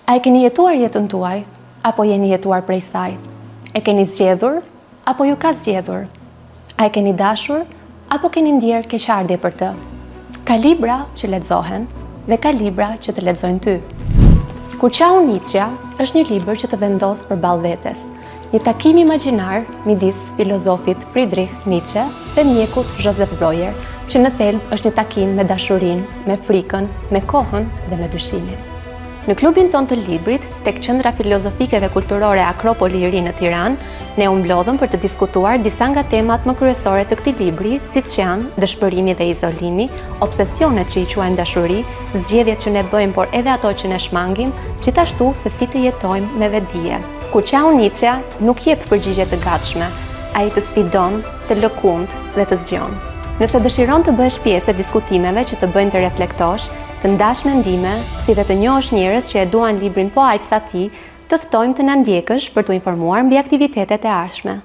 A e keni jetuar jetën tuaj, apo jeni jetuar prej saj? E keni zgjedhur, apo ju ka zgjedhur? A e keni dashur, apo keni ndjerë keqardhje për të? Ka libra që lexohen dhe ka libra që të lexojnë ty. Kur qau Nietzsche është një libër që të vendos përballë vetes, një takim imagjinar midis filozofit Friedrich Nietzsche dhe mjekut Joseph Breuer, që në thelb është një takim me dashurinë, me frikën, me kohën dhe me dyshimin. Në klubin ton të librit, tek qendra filozofike dhe kulturore Akropoli i Ri në Tiranë, ne u mblodhëm për të diskutuar disa nga temat më kryesore të këtij libri, siç janë dëshpërimi dhe izolimi, obsesionet që i quajnë dashuri, zgjedhjet që ne bëjmë por edhe ato që ne shmangim, gjithashtu se si të jetojmë me vetdije. Kur qau Nietzsche nuk jep përgjigje të gatshme, ai të sfidon, të lëkund dhe të zgjon. Nëse dëshiron të bëhesh pjesë e diskutimeve që të bëjnë të reflektosh, të ndash mendime, si dhe të njohësh njerëz që e duan librin po aq sa ti, të ftojmë të na ndjekësh për t'u informuar mbi aktivitetet e ardhshme.